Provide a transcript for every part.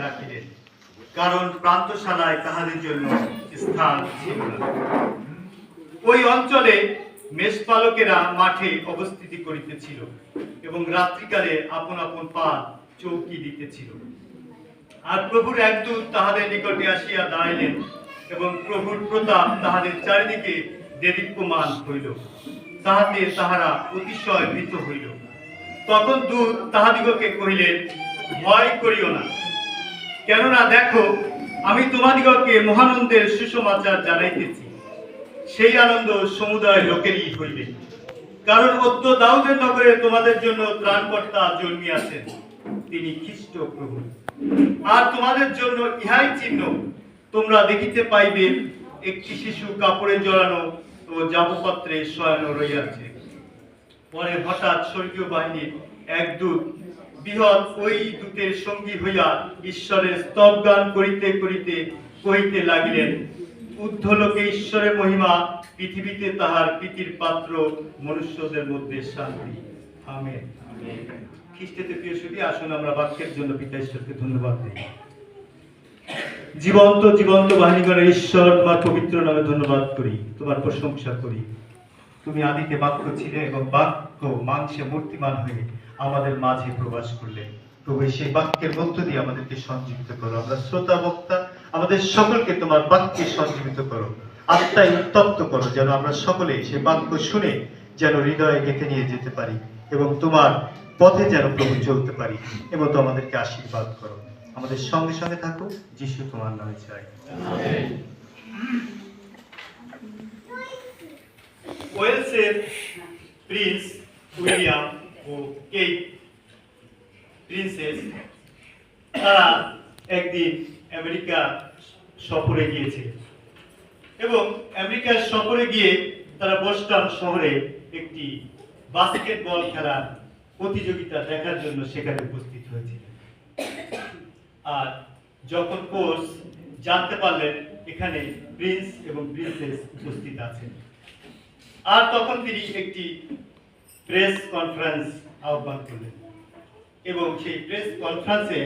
রাখিলেন, কারণ প্রান্তশালায় তাহাদের জন্য স্থান ছিল না। ওই অঞ্চলে মেষপালকেরা মাঠে অবস্থিতি করিতেছিল এবং রাত্রিকালে আপন আপন পা চৌকি দিতেছিল। আর প্রভুর এক দূত তাহাদের নিকটে আসিয়া দাঁড়াইলেন এবং প্রভুর প্রতাপ তাহাদের চারিদিকে দেদীপ্যমান হইল, তাহাতে তাহারা অতিশয় ভীত হইল। তখন দূত তাহাদিগকে কহিলেন, ভয় করিও না, কেননা দেখো, আমি তোমাদিগকে মহানন্দের সুসমাচার জানাইতেছি। সেই আনন্দ সমুদায় লোকেরই হইবে, কারণ অদ্য দাউদের নগরে তোমাদের জন্য ত্রাণকর্তা জন্মিয়াছেন, তিনি খ্রিস্ট প্রভু। আর তোমাদের জন্য ইহাই চিহ্ন, তোমরা দেখিতে পাইবে একটি শিশু কাপড়ে জড়ানো ও জাবপত্রে শয়ানো রইয়াছে। পরে হঠাৎ স্বর্গীয় বাহিনীর এক দূত বৃহৎ ওই দূতের সঙ্গী হইয়া ঈশ্বরের স্তব গান করিতে করিতে কহিতে লাগিলেন, ঊর্ধ্বলোকে ঈশ্বরের মহিমা, পৃথিবীতে তাহার প্রীতির পাত্র, মনুষ্যদের মধ্যে শান্তি। আমেন। খ্রিস্টেতে প্রিয় সুধী, আসুন আমরা বাক্যের জন্য পিতা ঈশ্বরকে ধন্যবাদ দিই। জীবন্ত জীবন্ত বাহিনীগণের ঈশ্বর, তোমার পবিত্র নামে ধন্যবাদ করি, তোমার প্রশংসা করি। তুমি আদিতে বাক্য ছিলে এবং বাক্য মাংসে মূর্তিমান হয়ে আমাদের মাঝে প্রবাস করলে। প্রভু, সেই বাক্যের মধ্য দিয়ে আমাদেরকে সঞ্জীবিত করো। আমরা শ্রোতা বক্তা, আমাদের সকলকে তোমার বাক্যে সঞ্জীবিত করো, আত্মায় উত্তপ্ত করো, যেন আমরা সকলে সেই বাক্য শুনে যেন হৃদয়ে গেঁথে নিয়ে যেতে পারি এবং তোমার পথে যেন প্রভু চলতে পারি। এবং তো আমাদেরকে আশীর্বাদ করো। আমাদের সঙ্গে সঙ্গে থাকো, যিশু তোমার নামে চাই। ওয়েলসের প্রিন্স উইলিয়াম ও কেট প্রিন্সেস তারা একদিন আমেরিকা সফরে গিয়েছে এবং আমেরিকার সফরে গিয়ে তারা বোস্টন শহরে একটি বাস্কেটবল খেলার প্রতিযোগিতা দেখার জন্য সেখানে উপস্থিত হয়েছিল। আর যখন কোচ জানতে পারলেন এখানে প্রিন্স এবং প্রিন্সেস উপস্থিত আছেন, আর তখন তিনি একটি প্রেস কনফারেন্স আহ্বান করলেন এবং সেই প্রেস কনফারেন্সে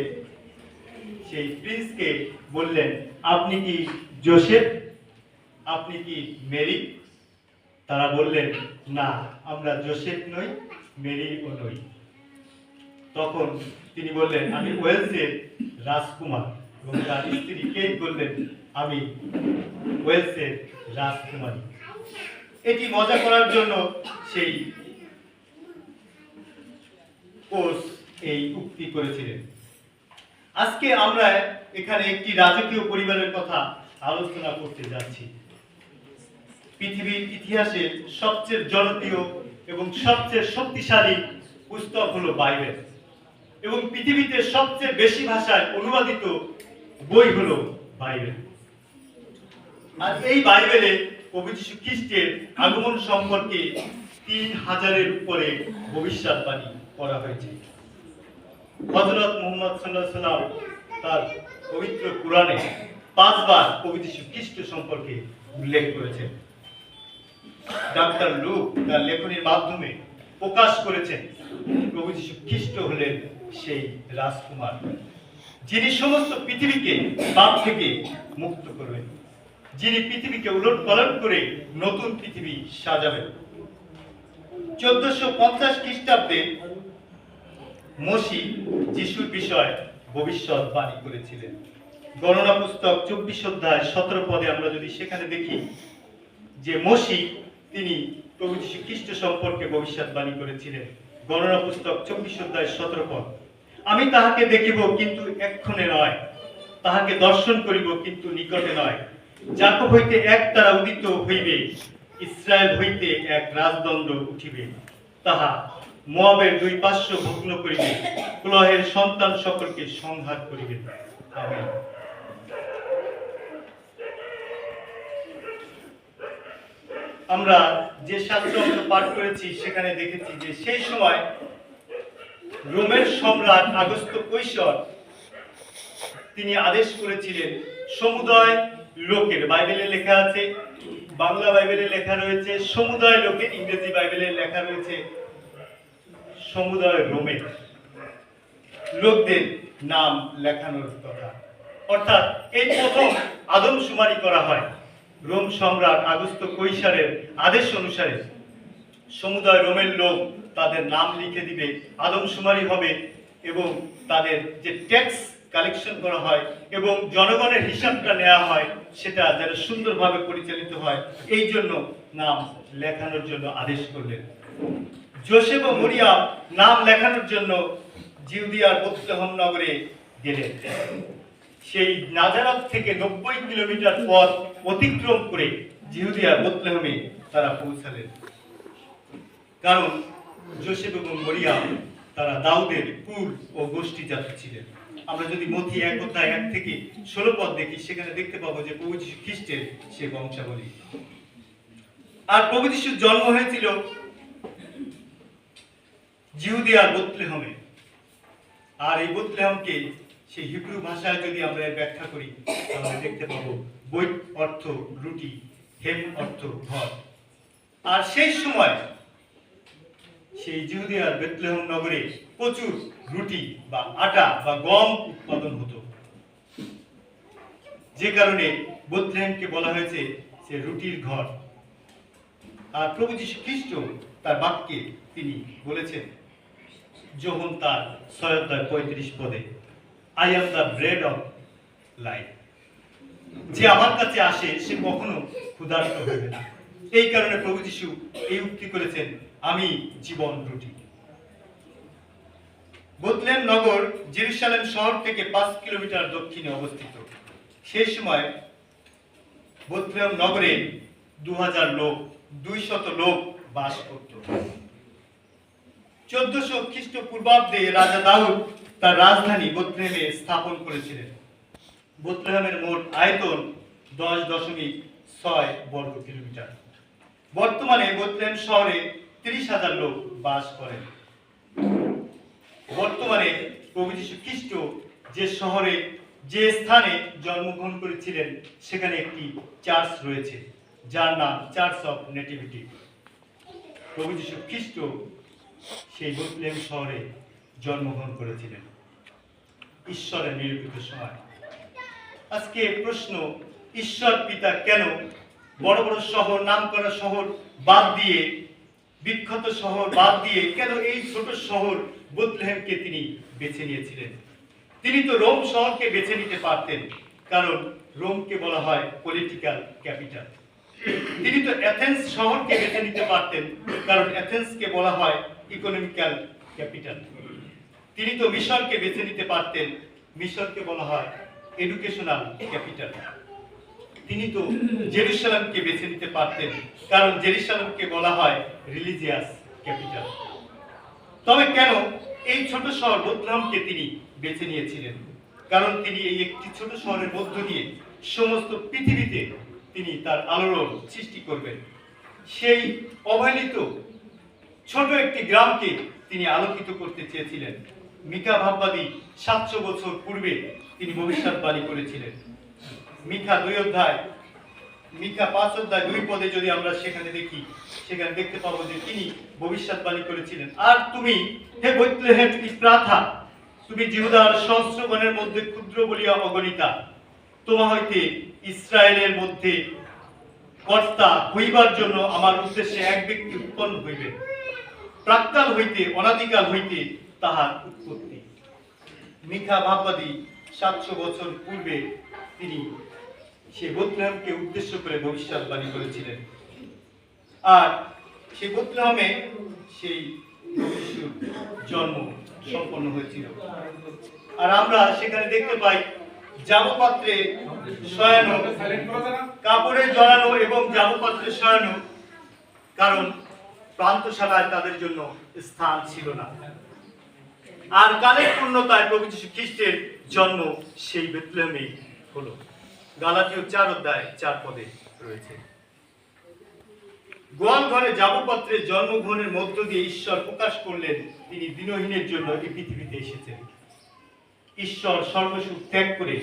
সেই প্রিন্সকে বললেন, আপনি কি জোসেফ, আপনি কি মেরি? তারা বললেন, না, আমরা জোসেফ নই, মেরিও নই। তখন তিনি বললেন, আমি ওয়েলসের রাজকুমার। এবং তার স্ত্রী কেট বললেন, আমি ওয়েলসের রাজকুমারী। এটি মজা করার জন্য সেই কোচ এই উক্তি করেছিলেন। আজকে আমরা এখানে একটি রাজকীয় পরিবারের কথা আলোচনা করতে যাচ্ছি। পৃথিবীর ইতিহাসের সবচেয়ে জনপ্রিয় এবং সবচেয়ে শক্তিশালী পুস্তক হলো বাইবেল, এবং পৃথিবীতে সবচেয়ে বেশি ভাষায় অনুবাদিত বই হলো বাইবেল। আর এই বাইবেলে প্রভু যীশু খ্রিস্টের আগমন সম্পর্কে 3000-এর উপরে ভবিষ্যৎবাণী করা হয়েছে। হযরত মুহাম্মদ সাল্লাল্লাহু আলাইহি ওয়াসাল্লাম তার পবিত্র কুরআনে 5 বার প্রভু যীশু খ্রিস্ট সম্পর্কে উল্লেখ করেছেন। ডাক্তার লুক তার লেখনীর মাধ্যমে প্রকাশ করেছেন প্রভু যীশু খ্রিস্ট হলেন সেই রাজকুমার, যিনি সমস্ত পৃথিবীকে পাপ থেকে মুক্ত করবেন, যিনি পৃথিবীকে উলটপালট করে নতুন পৃথিবী সাজাবেন। 1450 খ্রিস্টাব্দে মসি যিশুর বিষয়ে ভবিষ্যৎবাণী করেছিলেন। গণনা পুস্তক 24 অধ্যায় 17 পদে আমরা যদি সেখানে দেখি যে মসি তিনি প্রভু যীশু খ্রিস্ট সম্পর্কে ভবিষ্যৎবাণী করেছিলেন। গণনা পুস্তক 24 অধ্যায় 17 পদ, আমি তাহাকে দেখিব কিন্তু এক্ষণে নয়, তাহাকে দর্শন করিব কিন্তু নিকটে নয়। যাকব হইতে এক তারা উদিত হইবে, ইসরায়েল হইতে এক রাজদণ্ড উঠিবে, তাহা মোয়াবের 2 পার্শ্ব ভগ্ন করিবে, ক্লহের সন্তান সকলকে সংহার করিবে। আমেন। আমরা যে শাস্ত্র পাঠ করেছি সেখানে দেখেছি যে সেই সময় রোমের সম্রাট আগস্ত কৈশর তিনি আদেশ করেছিলেন সমুদয় লোকের, বাইবেলে লেখা আছে, বাংলা বাইবেলে লেখা রয়েছে সমুদয় লোকের, ইংরেজি বাইবেলে লেখা রয়েছে সমুদয় রোমের। লোকদের নাম লেখানোর কথা। অর্থাৎ এই প্রথম আদমশুমারি করা হয় রোম সম্রাট আগস্ত কৈসারের আদেশ অনুসারে। সমুদয় রোমের লোক তাদের নাম লিখে দিবে, আদমশুমারি হবে এবং তাদের যে ট্যাক্স কালেকশন করা হয় এবং জনগণের হিসাবটা নেওয়া হয় সেটা যেন সুন্দরভাবে পরিচালিত হয়, এই জন্য নাম লেখানোর জন্য আদেশ করলেন। যোসেফ ও মরিয়াম নাম লেখানোর জন্য জিউদিয়ার বেথলেহেম নগরে গেলেন। সেই নাজারত থেকে 90 কিলোমিটার পথ অতিক্রম করে জিহুদিয়ার বেথলেহেমে তারা পৌঁছালেন। কারণ যোসেফ এবং মরিয়াম তারা দাউদের কুল ও গোষ্ঠী জাতি ছিলেন। আমরা যদি মথি 1 থেকে 16 পদ দেখি, সেখানে দেখতে পাবো যে প্রভু যীশু খ্রিস্টের সে বংশাবলী। আর প্রভু যীশুর জন্ম হয়েছিল জিহুদিয়ার বেথলেহেমে। আর এই বেথলেহেমকে সেই হিব্রু ভাষায় যদি আমরা ব্যাখ্যা করি তাহলে দেখতে পাবো বৈত অর্থ রুটি, হেম অর্থ ঘর। আর সেই সময় সেই জিহুদিয়ার বেথলেহেম নগরে প্রচুর রুটি বা আটা বা গম উৎপাদন হতো, যে কারণে বেথলেহেমকে বলা হয়েছে সে রুটির ঘর। আর প্রভু যীশু খ্রিস্ট তার বাক্যে তিনি বলেছেন, যোহন তার 6:35 পদে, I am the bread of life, যে আমার কাছে আসে সে কখনো ক্ষুধার্ত হবে না। এই কারণে প্রভু যীশু এই উক্তি করেছেন, আমি জীবন রুটি। বেথলেহেম নগর জেরুসালেম শহর থেকে 5 কিলোমিটার দক্ষিণে অবস্থিত। সেই সময় বেথলেহেম নগরে 200 লোক বাস করত। 1400 খ্রিস্টপূর্বাব্দে রাজা দাউদ তার রাজধানী বেথলেহেমে স্থাপন করেছিলেন। বেথলেহেমের মোট আয়তন 10.6 বর্গ কিলোমিটার। বর্তমানে বেথলেহেম শহরে 30,000 লোক বাস করেন। বর্তমানে প্রভু যীশু খ্রিস্ট যে শহরে যে স্থানে জন্মগ্রহণ করেছিলেন সেখানে একটি চার্চ রয়েছে যার নাম চার্চ অফ নেটিভিটি। প্রভু যীশু খ্রিস্ট সেই বেথলেহেম শহরে জন্মগ্রহণ করেছিলেন ঈশ্বরের নিরূপিত সময়। আজকে প্রশ্ন, ঈশ্বর পিতা কেন বড় বড় শহর, নামকরা শহর বাদ দিয়ে, বিখ্যাত শহর বাদ দিয়ে কেন এই ছোট শহর বেথলেহেমকে তিনি বেছে নিয়েছিলেন? তিনি তো রোম শহরকে বেছে নিতে পারতেন, কারণ রোমকে বলা হয় পলিটিক্যাল ক্যাপিটাল। তিনি তো এথেন্স শহরকে বেছে নিতে পারতেন, কারণ এথেন্সকে বলা হয় ইকোনমিক্যাল ক্যাপিটাল। তিনি তো মিশরকে বেছে নিতে পারতেন, মিশরকে বলা হয় এডুকেশনাল ক্যাপিটাল। তিনি তো জেরুসালেমকে বেছে নিতে পারতেন, কারণ জেরুসালেমকে বলা হয় রিলিজিয়াস ক্যাপিটাল। তবে কেন এই ছোট শহর বেথলেহেমকে তিনি বেছে নিয়েছিলেন? কারণ তিনি এই একটি ছোট শহরের মধ্য দিয়ে সমস্ত পৃথিবীতে তিনি তার আলোড়ন সৃষ্টি করবেন। সেই অবহেলিত ছোট একটি গ্রামকে তিনি আলোকিত করতে চেয়েছিলেন। মিকা ভাববাদী 700 বছর পূর্বে তিনি ভবিষ্যৎবাণী করেছিলেন। মিকা 5:2 পদে যদি আমরা সেখানে দেখি, সেখানে দেখতে পাবো যে তিনি ভবিষ্যৎবাণী করেছিলেন, আর তুমি হে বেথলেহেম ইফ্রাথা, তুমি জিহুদার সহস্রগণের মধ্যে ক্ষুদ্র বলিয়া অগণিতা, তোমা হইতে ইসরায়েলের মধ্যে কর্তা হইবার জন্য আমার উদ্দেশ্যে এক ব্যক্তি উৎপন্ন হইবে। প্রাক্কাল হইতে, অনাদিকাল হইতে তাহার উৎপত্তি। মিকা ভাববাদী 700 বছর পূর্বে তিনি সেই বেথলেহেমকে উদ্দেশ্য করে ভবিষ্যৎবাণী করেছিলেন। আর সেই বেথলেহেমে সেই যিশুর জন্ম সম্পন্ন হয়েছিল। আর আমরা সেখানে দেখতে পাই জামপাত্রে শয়ানো, কাপড়ে জড়ানো এবং জামপাত্রে শয়ানো, কারণ প্রান্তশালায় তাদের জন্য স্থান ছিল না। আর কালের পূর্ণতায় প্রভু যীশু খ্রিস্টের জন্ম সেই বেথলেহেমে হলো। গালাতীয় 4:4 পদে রয়েছে। গোয়াল ঘরে জামপাত্রে জন্মগ্রহণের মধ্য দিয়ে ঈশ্বর প্রকাশ করলেন তিনি দিনহীনের জন্য এই পৃথিবীতে এসেছেন। ঈশ্বর সর্বসুখ ত্যাগ করে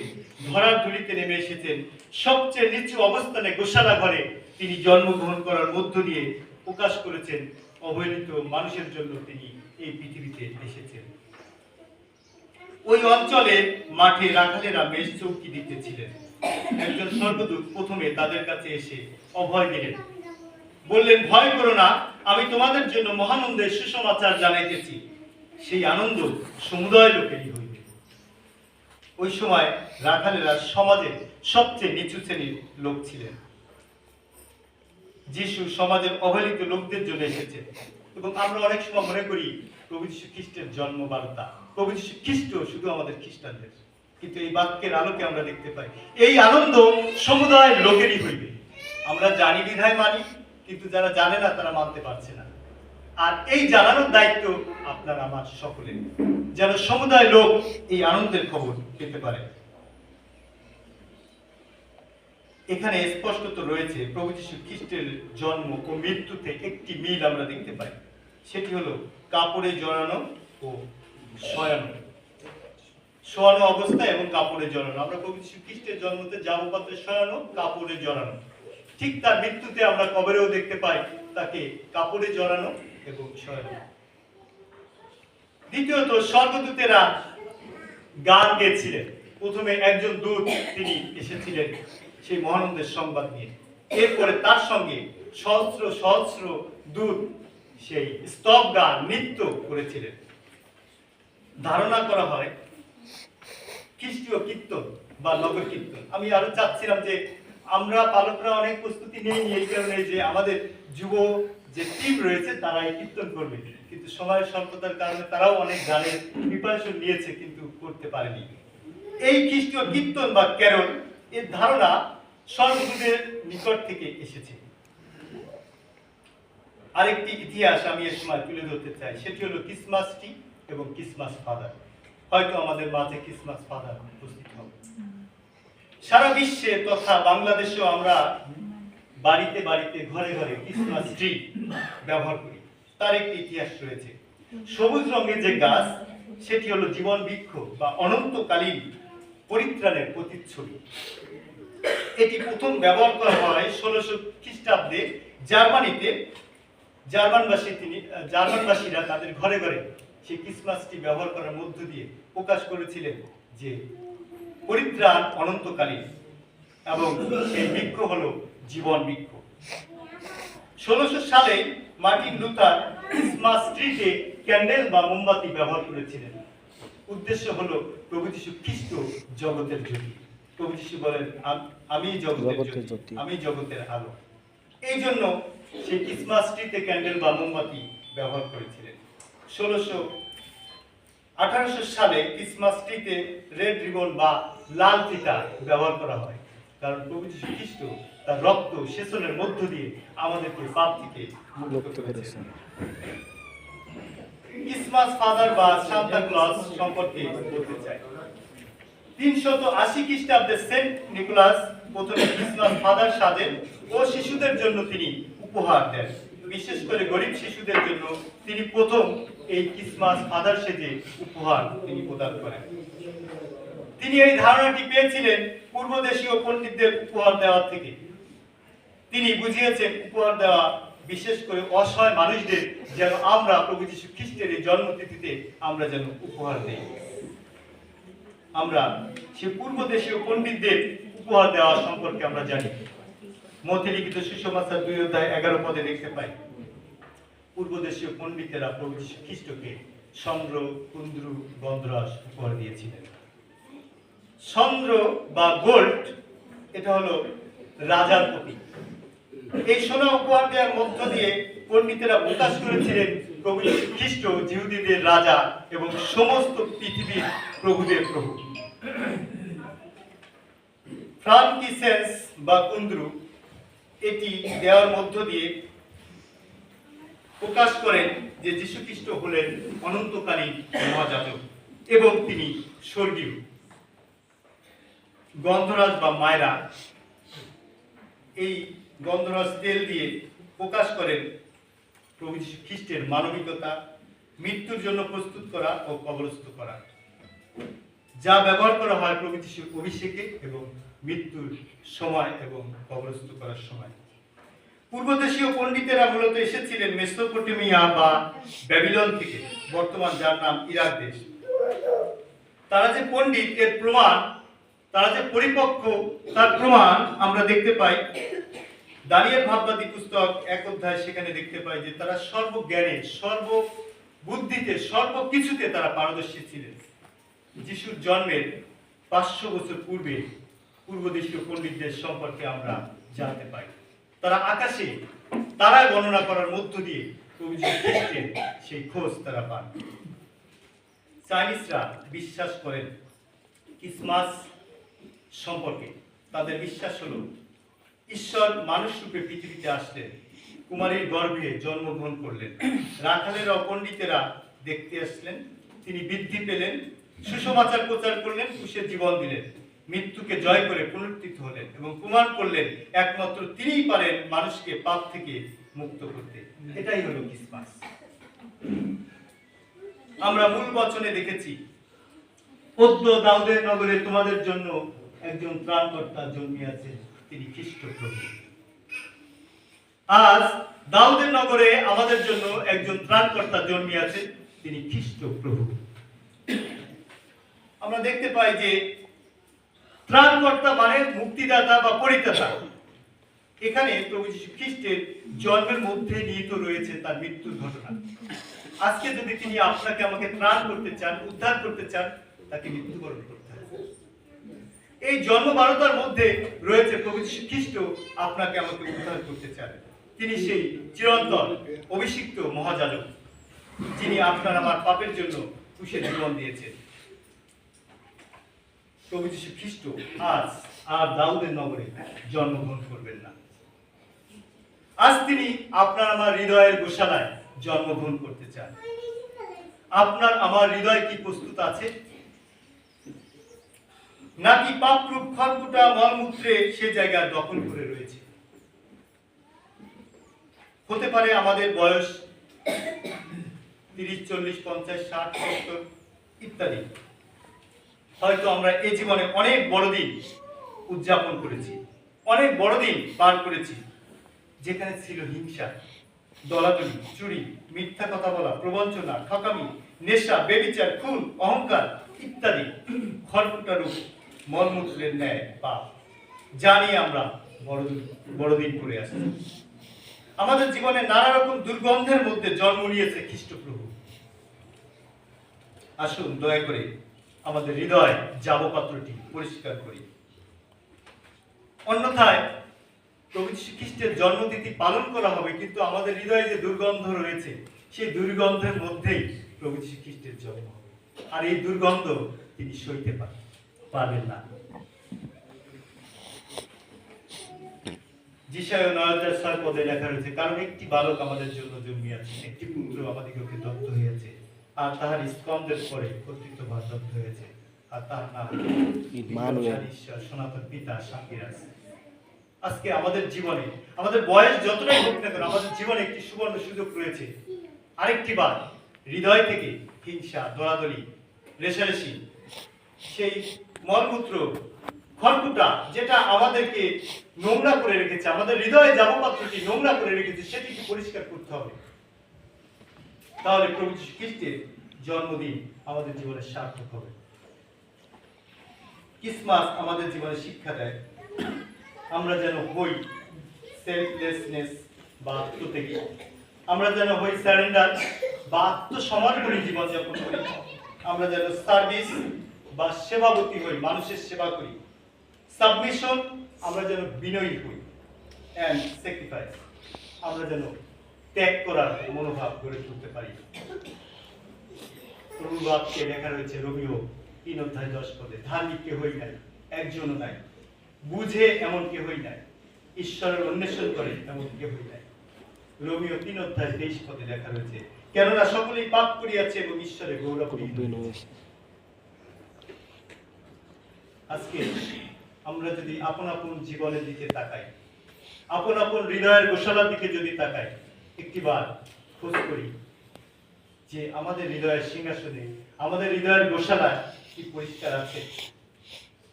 ধরার ধুলিতে নেমে এসেছেন। সবচেয়ে নিচু অবস্থানে গোশালা ঘরে তিনি জন্মগ্রহণ করার মধ্য দিয়ে প্রকাশ করেছেন অবহেলিত মানুষের জন্য তিনি এই পৃথিবীতে এসেছেন। ওই অঞ্চলে মাঠে রাখালেরা মেষ চৌকি দিতেছিলেন। একজন স্বর্গদূত প্রথমে তাদের কাছে এসে অভয় দিলেন, বললেন, ভয় করো না, আমি তোমাদের জন্য মহানন্দের সুসমাচার জানাইতেছি, সেই আনন্দ সমুদয় লোকেরই হইবে। ওই সময় রাখালেরা সমাজের সবচেয়ে নিচু শ্রেণীর লোক ছিলেন। যিশু সমাজের অবহেলিত লোকদের জন্য এসেছে, এবং আমরা অনেক সময় মনে করি প্রভু যীশু খ্রিস্টের জন্ম বার্তা, প্রভু যীশু খ্রিস্ট শুধু আমাদের খ্রিস্টানদের, কিন্তু এই বাক্যের আলোকে আমরা দেখতে পাই এই আনন্দ সমুদায় লোকেরই হইবে। আমরা জানি বিধায় মানি, কিন্তু যারা জানে না তারা মানতে পারছে না। আর এই জানানোর দায়িত্ব আপনার আমার সকলের, যেন সমুদায় লোক এই আনন্দের খবর পেতে পারে। এখানে স্পষ্টত রয়েছে প্রভু যীশু খ্রিস্টের জন্ম ও মৃত্যুতে একটি মিল আমরা দেখতে পাই, সেটি হলো কাপড়ে জড়ানো ও শয়ানো, শোয়ানো অবস্থা এবং কাপড়ে জড়ানো। আমরা প্রভু যীশু খ্রিস্টের জন্মতে জামপাত্রে শয়ানো, কাপড়ে জড়ানো, ঠিক তার মৃত্যুতে আমরা কবরেও দেখতে পাই তাকে কাপড়ে জড়ানো এবং শয়ানো। দ্বিতীয়ত, স্বর্গদূতেরা গান গেয়েছিলেন। প্রথমে একজন দূত তিনি এসেছিলেন সেই মহানন্দের সংবাদ নিয়ে, এরপরে তার সঙ্গে সহস্র সহস্র দূত সেই স্তব গান নৃত্য করেছিলেন। ধারণা করা হয় খ্রিস্টীয় কীর্তন বা নগর কীর্তন। আমি আরো চাচ্ছিলাম যে আমরা পালকরা অনেক প্রস্তুতি নেই এই কারণে যে আমাদের যুব যে টিম রয়েছে তারা এই কীর্তন করবে, কিন্তু সময়ের স্বল্পতার কারণে তারাও অনেক গানের প্রিপারেশন নিয়েছে কিন্তু করতে পারেনি। এই খ্রিস্টীয় কীর্তন বা ক্যারল এর ধারণা স্বর্গদূতের নিকট থেকে এসেছে। আরেকটি ইতিহাস আমি এর সময় তুলে ধরতে চাই, সেটি হলো ক্রিসমাস ট্রি এবং ক্রিসমাস ফাদার। হয়তো আমাদের মাঝে ক্রিসমাস ফাদার উপস্থিত হবে। সারা বিশ্বে তথা বাংলাদেশেও আমরা বাড়িতে বাড়িতে ঘরে ঘরে ক্রিসমাস ট্রি ব্যবহার করি। তার একটি ইতিহাস রয়েছে। সবুজ রঙের যে গাছ, সেটি হলো জীবন বৃক্ষ বা অনন্তকালীন পরিত্রাণের প্রতিচ্ছবি। এটি প্রথম ব্যবহার করা হয় 1600 খ্রিস্টাব্দে জার্মানিতে। জার্মানবাসীরা তাদের ঘরে ঘরে সেই ক্রিসমাস ট্রি ব্যবহার করার মধ্য দিয়ে প্রকাশ করেছিলেন যে পরিত্রাণ অনন্তকালীন, এবং সেই বৃক্ষ হলো জীবন বৃক্ষ। 1600 সালে মার্টিন লুথার ক্রিসমাস ট্রিতে ক্যান্ডেল বা মোমবাতি ব্যবহার করেছিলেন। উদ্দেশ্য হলো প্রভু যীশু খ্রিস্ট জগতের জ্যোতি। প্রভু যীশু বলেন, আমি জগতের জ্যোতি, আমি জগতের আলো। এই জন্য সেই ক্রিসমাস ট্রিতে ক্যান্ডেল বা মোমবাতি ব্যবহার করেছিলেন। 1800 সালে ক্রিসমাস ট্রিতে রেড রিবন বা লাল ফিতা ব্যবহার করা হয়, কারণ প্রভু যীশু খ্রিস্ট তার রক্ত সেচনের মধ্য দিয়ে আমাদেরকে পাপ থেকে মুক্ত করেছেন। ক্রিসমাস ফাদার বা সান্তা ক্লজ সম্পর্কে বলতে চাই। 380 খ্রিস্টাব্দে সেন্ট নিকোলাস প্রথমে ক্রিসমাস ফাদার সাজেন ও শিশুদের জন্য তিনি উপহার দেন। বিশেষ করে গরিব শিশুদের জন্য তিনি প্রথম এই ক্রিসমাস ফাদার সেজে উপহার তিনি প্রদান করেন। তিনি এই ধারণাটি পেয়েছিলেন পূর্বদেশীয় পণ্ডিতদের উপহার দেওয়া থেকে। তিনি বুঝিয়েছেন উপহার দেওয়া বিশেষ করে অসহায় মানুষদের, যেন আমরা প্রভু যীশু খ্রিস্টের এই জন্মতিথিতে আমরা যেন উপহার দেই। আমরা সেই পূর্বদেশীয় পণ্ডিতদের উপহার দেওয়া সম্পর্কে আমরা জানি। মথে লিখিত সুসমাচার 2:11 পদে দেখতে পাই, পূর্বদেশীয় পণ্ডিতেরা প্রভু যীশু খ্রিস্টকে চন্দ্র, কুন্দ্রু, গন্ধরাস উপহার দিয়েছিলেন। চন্দ্র বা গোল্ড, এটা হলো রাজার প্রতীক। এই সোনা উপহার দেওয়ার মধ্য দিয়ে পণ্ডিতেরা প্রকাশ করেছিলেন প্রভু যীশু খ্রিস্ট জিহুদীদের রাজা এবং সমস্ত পৃথিবীর প্রভুদের প্রভু। ফ্রাঙ্কিসেন্স বা কুন্দ্রু, এটি দেওয়ার মধ্য দিয়ে প্রকাশ করেন যে যীশু খ্রিস্ট হলেন অনন্তকালীন মহাযাজক এবং তিনি স্বর্গীয়। গন্ধরাজ বা মায়রা, এই গন্ধরাজ তেল দিয়ে প্রকাশ করেন প্রভু যীশু খ্রিস্টের মানবিকতা, মৃত্যুর জন্য প্রস্তুত করা ও কবরস্থ করা, যা ব্যবহার করা হয় প্রভু যীশুর অভিষেকে এবং মৃত্যুর সময় এবং কবরস্থ করার সময়। পূর্বদেশীয় পণ্ডিতেরা মূলত এসেছিলেন মেসোপটেমিয়া বা ব্যাবিলন থেকে, বর্তমান যার নাম ইরাক দেশ। তারা যে পণ্ডিত এর প্রমাণ, তারা যে পরিপক্ক তার প্রমাণ আমরা দেখতে পাই দানিয়েল ভাববাদী পুস্তক 1 অধ্যায়, সেখানে দেখতে পাই যে তারা সর্বজ্ঞানে, সর্ববুদ্ধিতে, সর্বকিছুতে তারা পারদর্শী ছিলেন। যিশুর জন্মের 500 বছর পূর্বে পূর্বদেশীয় পণ্ডিতদের সম্পর্কে আমরা জানতে পাই। তারা আকাশে তারায় গণনা করার মধ্য দিয়ে প্রভু যীশু খ্রিস্টের সেই খোঁজ তারা পান। চাইনিজরা বিশ্বাস করেন ক্রিসমাস সম্পর্কে। তাদের বিশ্বাস হলো ঈশ্বর মানুষ রূপে পৃথিবীতে আসলেন, কুমারীর গর্ভে জন্মগ্রহণ করলেন, রাখালেরা পণ্ডিতেরা দেখতে আসলেন, তিনি বৃদ্ধি পেলেন, সুসমাচার প্রচার করলেন, কুশের জীবন দিলেন, মৃত্যুকে জয় করে পুনরুত্থিত হলেন এবং প্রমাণ করলেন একমাত্র তিনিই পারেন মানুষকে পাপ থেকে মুক্ত করতে। এটাই হলো ক্রিসমাস। আমরা মূল বচনে দেখেছি, পদ্ম দাউদের নগরে তোমাদের জন্য একজন ত্রাণকর্তা জন্মিয়াছে, তিনি খ্রিস্ট প্রভু। আজ দাউদের নগরে আমাদের জন্য একজন ত্রাণকর্তা জন্মিয়াছে, তিনি খ্রিস্ট প্রভু। আমরা দেখতে পাই যে ত্রাণকর্তা মানে মুক্তিদাতা বা পরিত্রাতা। এখানে প্রভু যীশু খ্রিস্টের জন্মের মধ্যে নিহিত রয়েছে তার মৃত্যুর ঘটনা। আজকে যদি তিনি আপনাকে আমাকে ত্রাণ করতে চান, উদ্ধার করতে চান, তাকে মৃত্যুবরণ করতে হবে। এই জন্মবারতার মধ্যে রয়েছে প্রভু যীশু খ্রিস্ট আপনাকে আমাকে উদ্ধার করতে চান। তিনি সেই চিরন্তন অভিষিক্ত মহাযাজক, যিনি আপনার আমার পাপের জন্য ক্রুশে জীবন দিয়েছেন। প্রভু যীশু খ্রিস্ট আজ আর দাউদের নগরে জন্মগ্রহণ করবেন না। আজ তিনি আপনার আমার হৃদয়ের গোশালায় জন্মগ্রহণ করতে চান। আপনার আমার হৃদয় কি প্রস্তুত আছে? নাকি পাপরূপ খড়কুটা মলমূত্রে সে জায়গা দখল করে রয়েছে? হতে পারে আমাদের বয়স 30, 40, 50, 60, 70 ইত্যাদি। হয়তো আমরা এই জীবনে অনেক বড়দিন উদযাপন করেছি, অনেক বড়দিন পার করেছি, যেখানে ছিল হিংসা, দলাদলি, চুরি, মিথ্যা কথা বলা, প্রবঞ্চনা, ঠকামি, নেশা, বেবিচার, খুন, অহংকার ইত্যাদি খড়কুটা রূপ মলমূত্রের ন্যায় পাপ, জানি আমরা বড়দিন করে আসছি। আমাদের জীবনে নানা রকম দুর্গন্ধের মধ্যে জন্ম নিয়েছে খ্রিস্টপ্রভু। আসুন দয়া করে আমাদের হৃদয় যাবপাত্রটি পরিষ্কার করি। অন্যথায় প্রভু যীশু খ্রিস্টের জন্মতিথি পালন করা হবে, কিন্তু আমাদের হৃদয়ে যে দুর্গন্ধ রয়েছে সেই দুর্গন্ধের মধ্যেই প্রভু যীশু খ্রিস্টের জন্ম হবে, আর এই দুর্গন্ধ তিনি সইতে পারবেন না। যিশায় 9:6 পদে লেখা রয়েছে, কারণ একটি বালক আমাদের জন্য জন্মিয়াছে, একটি পুত্র আমাদিগকে দত্ত হইয়াছে, আর তাহার স্কন্ধের পরে কর্তৃত্ব ভার দত্ত হয়েছে, আর তাহার নাম ঈশ্বর, সনাতন পিতা, শান্তিরাজ। আজকে আমাদের জীবনে, আমাদের বয়স যতটাই হোক না কেন, আমাদের জীবনে একটি সুবর্ণ সুযোগ রয়েছে আরেকটি বার হৃদয় থেকে হিংসা, দলাদলি, রেষারেষি, সেই মলমূত্র, খড়কুটা যেটা আমাদেরকে নোংরা করে রেখেছে, আমাদের হৃদয়ে যাবপাত্রটি নোংরা করে রেখেছে, সেটিকে পরিষ্কার করতে হবে। তাহলে প্রভু যীশু খ্রিস্টের জন্মদিন আমাদের জীবনে সার্থক হবে। ক্রিসমাস আমাদের জীবনে শিক্ষা দেয় আমরা যেন হই সেলফলেসনেস বা আত্মত্যাগী, আমরা যেন হই সারেন্ডার বা আত্মসমর্পণী জীবনযাপন করি, আমরা যেন সার্ভিস বা সেবাবতী হই, মানুষের সেবা করি, সাবমিশন আমরা যেন বিনয়ী হই, এন্ড স্যাক্রিফাইস আমরা যেন ত্যাগ করার মনোভাব গড়ে তুলতে পারি। প্রভু বাক্যে লেখা রয়েছে রোমিও 3:10 ধার্মিক কেহই নাই, একজনও নাই, বুঝে এমন কেহই নাই, ঈশ্বরের অন্বেষণ করে এমন কেহই নাই। রোমিও 3:23 লেখা রয়েছে, কেননা সকলেই পাপ করিয়াছে এবং ঈশ্বরের গৌরবহীন হয়েছে। আজকে আমরা যদি আপন আপন জীবনের দিকে তাকাই, আপন আপন হৃদয়ের গোশালার দিকে যদি তাকাই, একটিবার খোঁজ করি যে আমাদের হৃদয়ের সিংহাসনে, আমাদের হৃদয়ের গোশালায় কি পরিষ্কার আছে?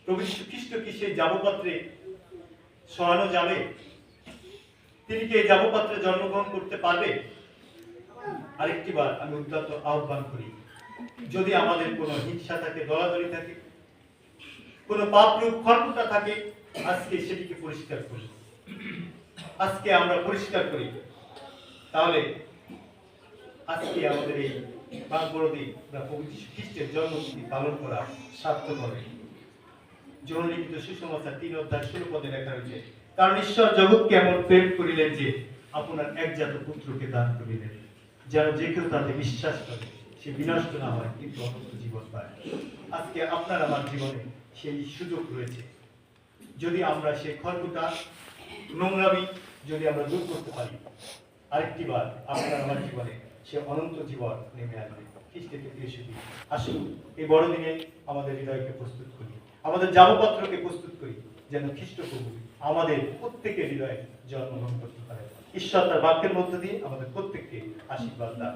প্রভু যীশু খ্রিস্ট কি সেই যাবপাত্রে সরানো যাবে? তিনি কি এই যাবপাত্রে জন্মগ্রহণ করতে পারবে? আরেকটিবার আমি উদ্যত আহ্বান করি, যদি আমাদের কোনো হিংসা থাকে, দলাদলি থাকে, কোনো পাপরূপ খর্বতা থাকে, আজকে সেটিকে পরিষ্কার করি। আজকে আমরা পরিষ্কার করি, তাহলে আজকে আমাদের এই বাঘ বড়দিন বা প্রভু যীশু খ্রিস্টের জন্মদিন পালন করা সার্থক হবে। জনলিখিত সুসমাচার 3:16 লেখা রয়েছে, কারণ ঈশ্বর জগৎকে এমন প্রেম করিলেন যে আপনার একজাত পুত্রকে দান করিলেন, যেন যে কেউ তাতে বিশ্বাস করে সে বিনষ্ট না হয় কিন্তু অনন্ত জীবন পায়। আজকে আপনার আমার জীবনে সেই সুযোগ রয়েছে। যদি আমরা সেই খর্বতা, নোংরামি যদি আমরা দূর করতে পারি, আরেকটি বার আপনার আমার জীবনে সে অনন্ত জীবন নেমে আসবে। খ্রিস্টের প্রিয় সুধী, আসুন এই বড়দিনে আমাদের হৃদয়কে প্রস্তুত করি, আমাদের যাবপত্রকে প্রস্তুত করি, যেন খ্রিস্ট প্রভু আমাদের প্রত্যেকের হৃদয়ে জন্মগ্রহণ করতে পারে। ঈশ্বর তার বাক্যের মধ্য দিয়ে আমাদের প্রত্যেককে আশীর্বাদ দান।